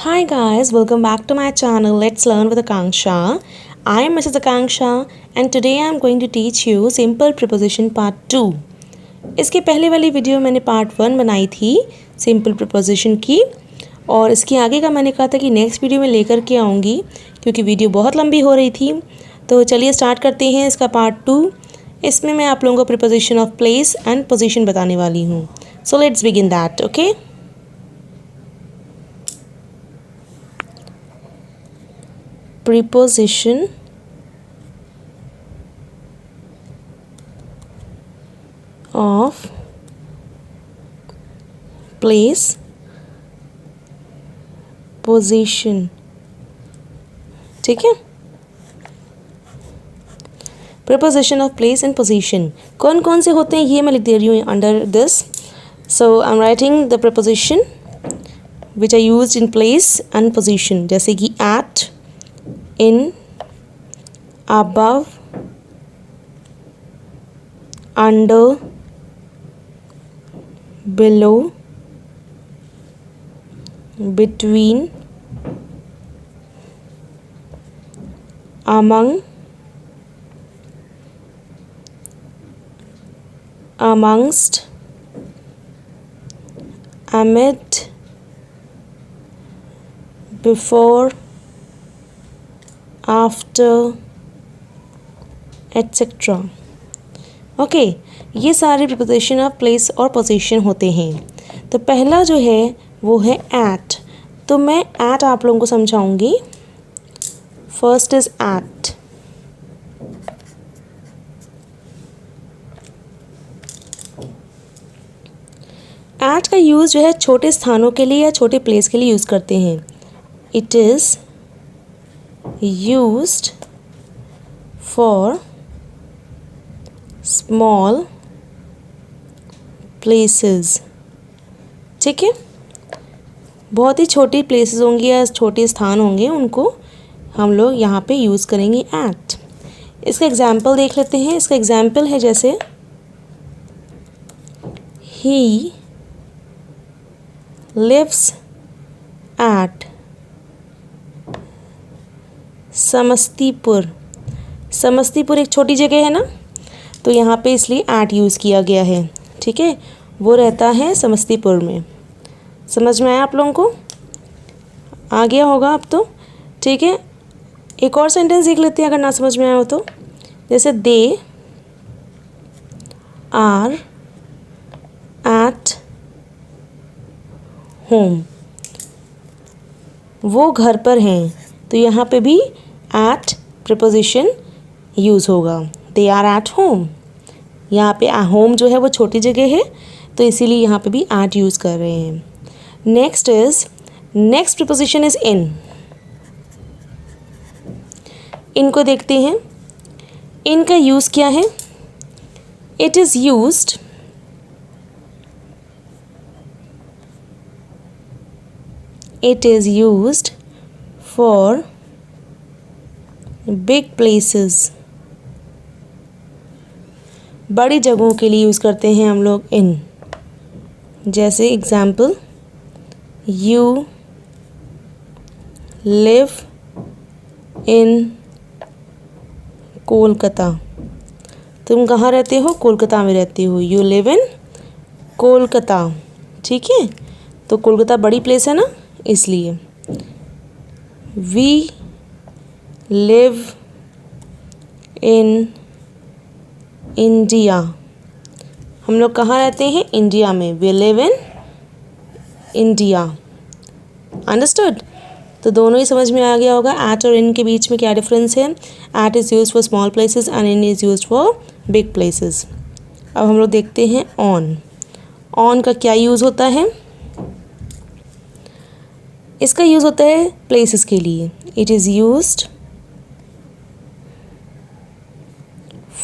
Hi guys, welcome back to my channel. Let's learn with Akanksha. I am Mrs. Akanksha and today I am going to teach you simple preposition part 2. इसके पहले वाली video मैंने part 1 बनाई थी simple preposition की और इसके आगे का मैंने कहा था कि नेक्स्ट वीडियो में लेकर के आऊँगी क्योंकि वीडियो बहुत लंबी हो रही थी। तो चलिए स्टार्ट करते हैं इसका पार्ट 2। इसमें मैं आप लोगों को preposition of place and position बताने वाली हूँ। So let's begin that. Okay, preposition of place, position। ठीक है, preposition of place and position कौन कौन से होते हैं ये मैं लिख दे रही हूँ under this. So I am writing the preposition which are used in place and position, जैसे कि at, in, above, under, below, between, among, amongst, amid, before, after etcetera. Okay, ये सारे प्रीपोजिशन ऑफ प्लेस और position होते हैं। तो पहला जो है वो है एट। तो मैं एट आप लोगों को समझाऊंगी। First is at. एट का यूज़ जो है छोटे स्थानों के लिए या छोटे प्लेस के लिए यूज़ करते हैं। It is used for small places। ठीक है, बहुत ही छोटी प्लेसेस होंगी या छोटे स्थान होंगे उनको हम लोग यहाँ पे यूज़ करेंगे एट। इसका एग्जाम्पल देख लेते हैं। इसका एग्जाम्पल है जैसे he lives at Samastipur. Samastipur एक छोटी जगह है ना, तो यहाँ पे इसलिए एट यूज़ किया गया है। ठीक है, वो रहता है समस्तीपुर में। समझ में आया आप लोगों को? आ गया होगा अब तो। ठीक है, एक और सेंटेंस देख लेते हैं अगर ना समझ में आया हो तो। जैसे दे आर एट होम, वो घर पर हैं। तो यहाँ पे भी एट प्रीपोजिशन यूज़ होगा। They are at home. यहाँ पे होम जो है वो छोटी जगह है तो इसीलिए यहाँ पे भी एट यूज़ कर रहे हैं। Next preposition is in. इनको देखते हैं। इन का यूज़ क्या है? It is used for big places। बड़ी जगहों के लिए यूज़ करते हैं हम लोग इन। जैसे example, you live in Kolkata. तुम कहाँ रहते हो? कोलकाता में रहते हो। You live in Kolkata. ठीक है, तो कोलकाता बड़ी प्लेस है ना, इसलिए। We live in India. हम लोग कहाँ रहते हैं? इंडिया में। We live in India. Understood? तो दोनों ही समझ में आ गया होगा एट और इन के बीच में क्या डिफरेंस है। At is used for small places and in is used for big places. अब हम लोग देखते हैं ऑन। ऑन का क्या यूज़ होता है? इसका यूज़ होता है प्लेसेस के लिए। It is used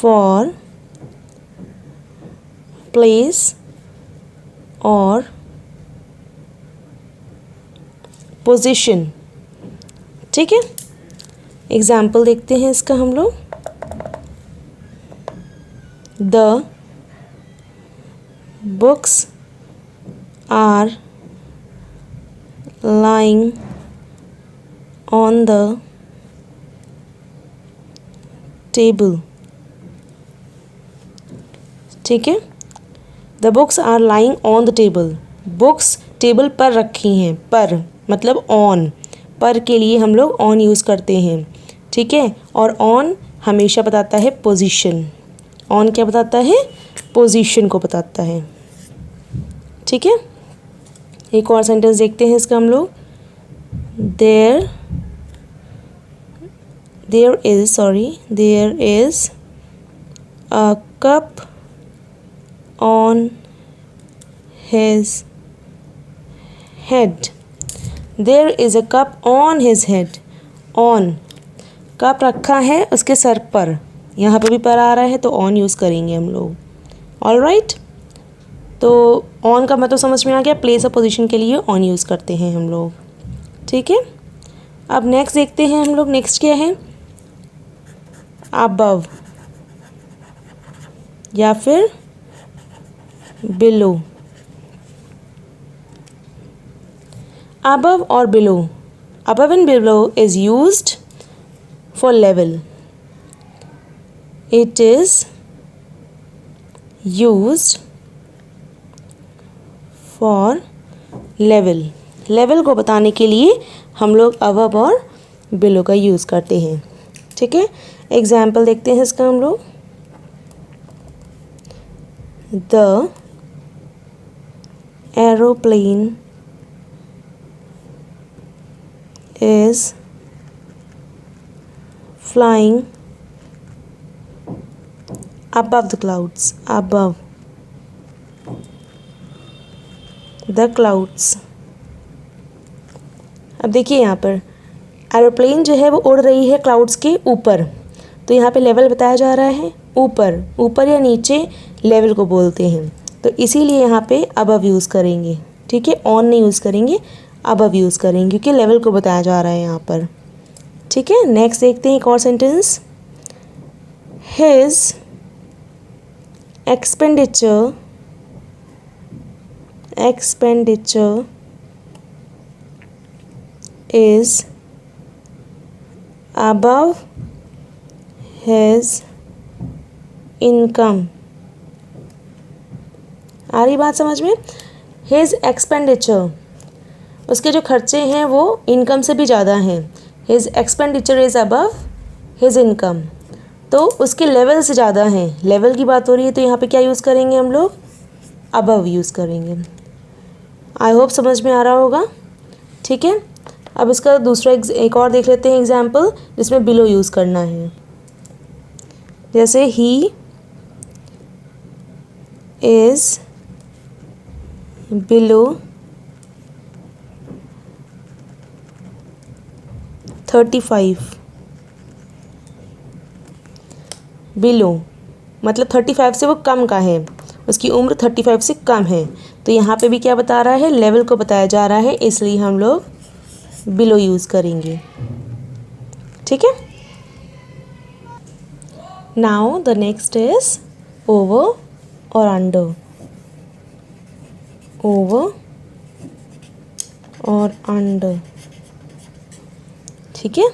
for place और पोजीशन। ठीक है, एग्जाम्पल देखते हैं इसका हम लोग। The books are lying on the table. ठीक है, the books are lying on the table. Books table पर रखी हैं, पर मतलब ऑन, पर के लिए हम लोग ऑन यूज़ करते हैं। ठीक है, और ऑन हमेशा बताता है पोजीशन। ऑन क्या बताता है? पोजीशन को बताता है। ठीक है, एक और सेंटेंस देखते हैं इसका हम लोग। There is a cup on his head। There is a cup on his head। on, cup रखा है उसके सर पर, यहाँ पे भी पर आ रहा है तो ऑन यूज़ करेंगे हम लोग। ऑल राइट, तो ऑन का मतलब समझ में आ गया, प्लेस ऑफ पोजीशन के लिए ऑन यूज़ करते हैं हम लोग। ठीक है, अब नेक्स्ट देखते हैं हम लोग। नेक्स्ट क्या है? अबव या फिर below. above or below, above and below is used for level। it is used for level। level को बताने के लिए हम लोग above और below का यूज़ करते हैं। ठीक है, एग्जाम्पल देखते हैं इसका हम लोग। the aeroplane is flying above the clouds। above the clouds। अब देखिए यहाँ पर एरोप्लेन जो है वो उड़ रही है क्लाउड्स के ऊपर, तो यहाँ पे लेवल बताया जा रहा है ऊपर। ऊपर या नीचे लेवल को बोलते हैं, तो इसीलिए यहाँ पे अबव यूज़ करेंगे। ठीक है, ऑन नहीं यूज़ करेंगे, अबव यूज़ करेंगे क्योंकि लेवल को बताया जा रहा है यहाँ पर। ठीक है, नेक्स्ट देखते हैं एक और sentence. His expenditure is above his income. आ रही बात समझ में? हिज एक्सपेंडिचर, उसके जो खर्चे हैं वो इनकम से भी ज़्यादा हैं। His expenditure is above his income, तो उसके लेवल से ज़्यादा हैं। लेवल की बात हो रही है तो यहाँ पे क्या यूज़ करेंगे हम लोग? अबव यूज़ करेंगे। आई होप समझ में आ रहा होगा। ठीक है, अब इसका दूसरा एक और देख लेते हैं एग्जाम्पल जिसमें बिलो यूज़ करना है। जैसे ही इज़ बिलो 35। बिलो मतलब 35 से वो कम का है, उसकी उम्र 35 से कम है, तो यहाँ पे भी क्या बता रहा है? लेवल को बताया जा रहा है, इसलिए हम लोग बिलो यूज़ करेंगे। ठीक है, now the next is over और अंडर। ओवर और अंडर। ठीक है,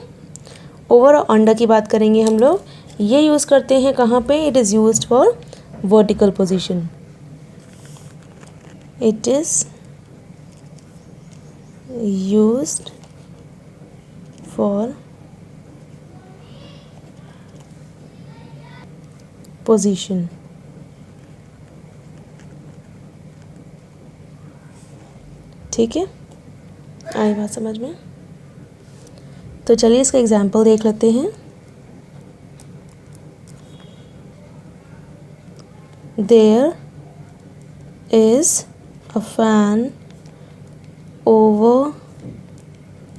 ओवर और अंडर की बात करेंगे हम लोग। ये यूज़ करते हैं कहाँ पे? It is used for vertical position. It is used for position. ठीक है, आई बात समझ में? तो चलिए इसका एग्जाम्पल देख लेते हैं। There is a fan over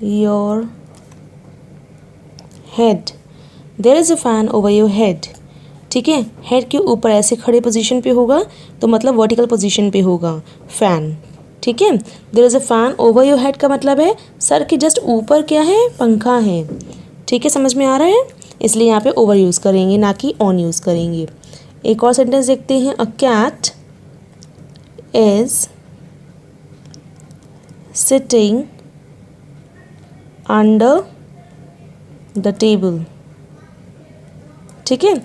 your head. There is a fan over your head. ठीक है, हेड के ऊपर ऐसे खड़े पोजीशन पे होगा तो मतलब वर्टिकल पोजीशन पे होगा फैन। ठीक है, there is a fan over your head का मतलब है सर के जस्ट ऊपर क्या है? पंखा है। ठीक है, समझ में आ रहा है? इसलिए यहाँ पे ओवर यूज़ करेंगे, ना कि ऑन यूज़ करेंगे। एक और सेंटेंस देखते हैं। A cat is sitting under the table. ठीक है,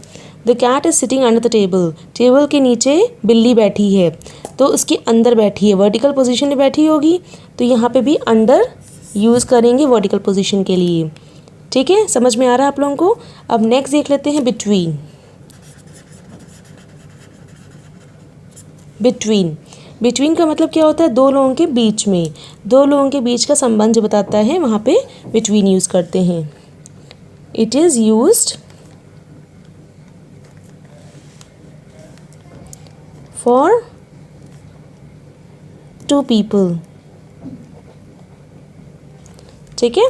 the cat is sitting under the table. Table के नीचे बिल्ली बैठी है, तो उसके अंदर बैठी है, वर्टिकल पोजीशन में बैठी होगी, तो यहाँ पे भी अंडर यूज़ करेंगे वर्टिकल पोजीशन के लिए। ठीक है, समझ में आ रहा है आप लोगों को। अब नेक्स्ट देख लेते हैं बिटवीन। बिटवीन, बिटवीन का मतलब क्या होता है? दो लोगों के बीच में, दो लोगों के बीच का संबंध जो बताता है वहाँ पे बिटवीन यूज़ करते हैं। It is used for two people. ठीक है,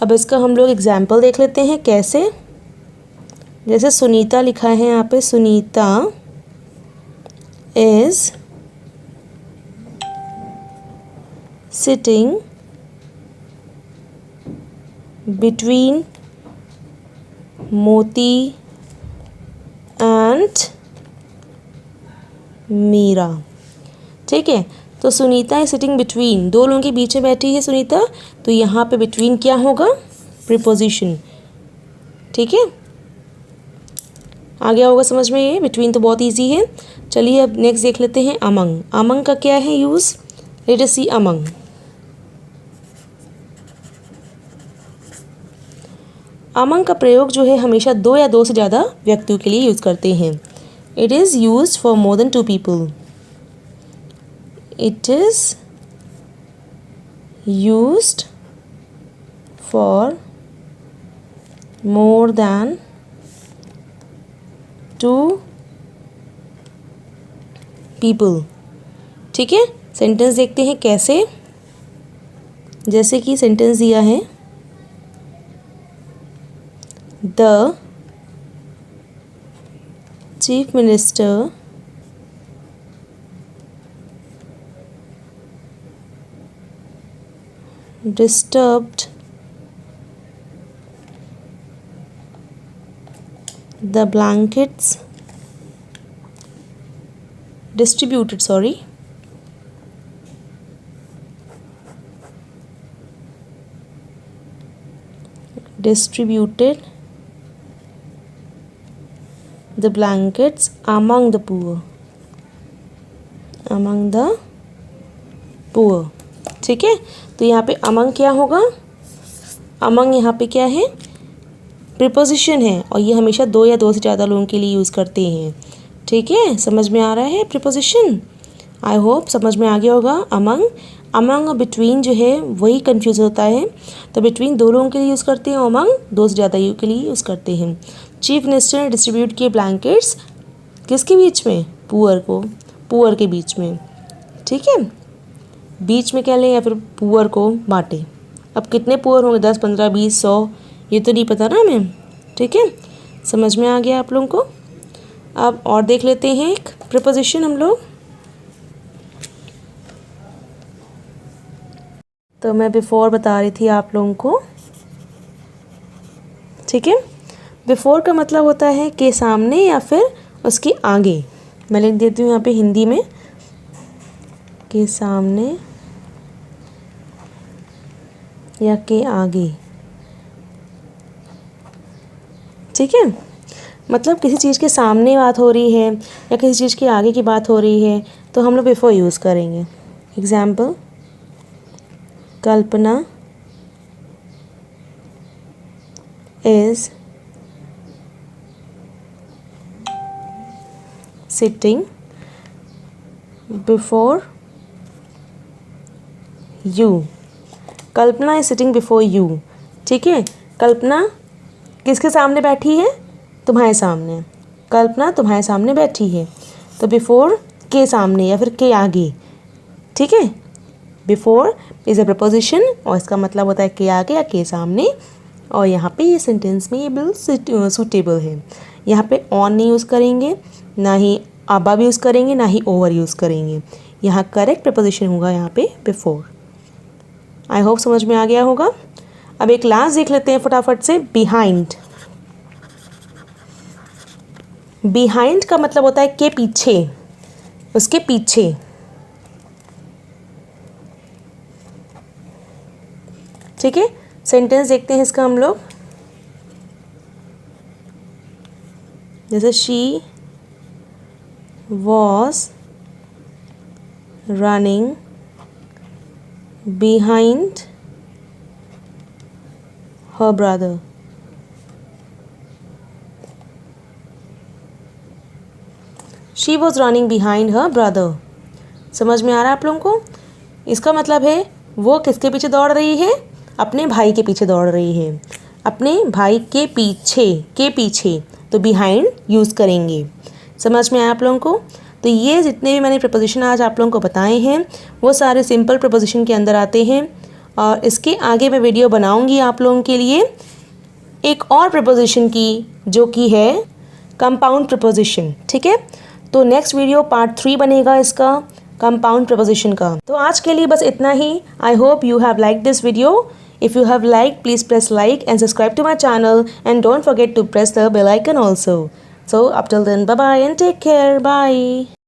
अब इसका हम लोग एग्जाम्पल देख लेते हैं कैसे। जैसे सुनीता लिखा है यहाँ पे, सुनीता इज सिटिंग बिटवीन मोती एंड मीरा। ठीक है, तो सुनीता है सिटिंग बिटवीन, दो लोगों के बीच में बैठी है सुनीता, तो यहाँ पे बिटवीन क्या होगा? प्रीपोजिशन। ठीक है, आ गया होगा समझ में ये। बिटवीन तो बहुत इजी है। चलिए अब नेक्स्ट देख लेते हैं अमंग। अमंग का क्या है यूज़? लेट अस सी अमंग। अमंग का प्रयोग जो है हमेशा दो या दो से ज़्यादा व्यक्तियों के लिए यूज़ करते हैं। It is used for more than two people. It is used for more than two people। ठीक है, सेंटेंस देखते हैं कैसे। जैसे कि सेंटेंस दिया है, the chief minister disturbed the blankets distributed the blankets among the poor। ठीक है, तो यहाँ पे अमंग क्या होगा? अमंग यहाँ पे क्या है? प्रीपोजिशन है, और ये हमेशा दो या दो से ज़्यादा लोगों के लिए यूज़ करते हैं। ठीक है, समझ में आ रहा है प्रीपोजिशन? आई होप समझ में आ गया होगा। अमंग, अमंग और बिटवीन जो है वही कंफ्यूज होता है। तो बिटवीन दो लोगों के लिए यूज़ करते हैं, अमंग दो से ज़्यादा के लिए यूज़ करते हैं। चीफ मिनिस्टर ने डिस्ट्रीब्यूट किए ब्लैंकेट्स किसके बीच में? पुअर के बीच में। ठीक है, बीच में कह लें या फिर पुअर को बांटे। अब कितने पुअर होंगे? 10, 15, 20, 100, ये तो नहीं पता ना हमें। ठीक है, समझ में आ गया आप लोगों को। अब और देख लेते हैं एक प्रीपोजिशन हम लोग। तो मैं बिफोर बता रही थी आप लोगों को। ठीक है, बिफोर का मतलब होता है के सामने या फिर उसके आगे। मैं लिख देती हूँ यहाँ पे हिंदी में, के सामने या के आगे। ठीक है, मतलब किसी चीज़ के सामने बात हो रही है या किसी चीज़ के आगे की बात हो रही है तो हम लोग बिफोर यूज़ करेंगे। Example, Kalpana is sitting before you. Kalpana is sitting before you. ठीक है, कल्पना किसके सामने बैठी है? तुम्हारे सामने। कल्पना तुम्हारे सामने बैठी है, तो बिफोर के सामने या फिर के आगे। ठीक है, बिफोर इज़ अ प्रपोजिशन और इसका मतलब होता है के आगे या के सामने। और यहाँ पे ये सेंटेंस में ये बिल्कुल सूटेबल है। यहाँ पे ऑन नहीं यूज़ करेंगे, ना ही अबव यूज़ करेंगे, ना ही ओवर यूज़ करेंगे। यहाँ करेक्ट प्रपोजिशन होगा यहाँ पे बिफोर। आई होप समझ में आ गया होगा। अब एक लास्ट देख लेते हैं फटाफट से, बिहाइंड। बिहाइंड का मतलब होता है के पीछे, उसके पीछे। ठीक है, सेंटेंस देखते हैं इसका हम लोग। जैसे she was running behind her brother. She was running behind her brother. समझ में आ रहा है आप लोगों को? इसका मतलब है वो किसके पीछे दौड़ रही है? अपने भाई के पीछे दौड़ रही है। अपने भाई के पीछे तो बिहाइंड यूज़ करेंगे। समझ में आया आप लोगों को? तो ये जितने भी मैंने प्रपोजिशन आज आप लोगों को बताए हैं वो सारे सिंपल प्रपोजिशन के अंदर आते हैं। और इसके आगे मैं वीडियो बनाऊंगी आप लोगों के लिए एक और प्रपोजिशन की, जो कि है कंपाउंड प्रपोजिशन। ठीक है, तो नेक्स्ट वीडियो पार्ट 3 बनेगा इसका, कंपाउंड प्रपोजिशन का। तो आज के लिए बस इतना ही। I hope you have like this video. If you have liked, please press like and subscribe to my channel, and don't forget to press the bell icon also. So up till then, bye bye and take care. Bye.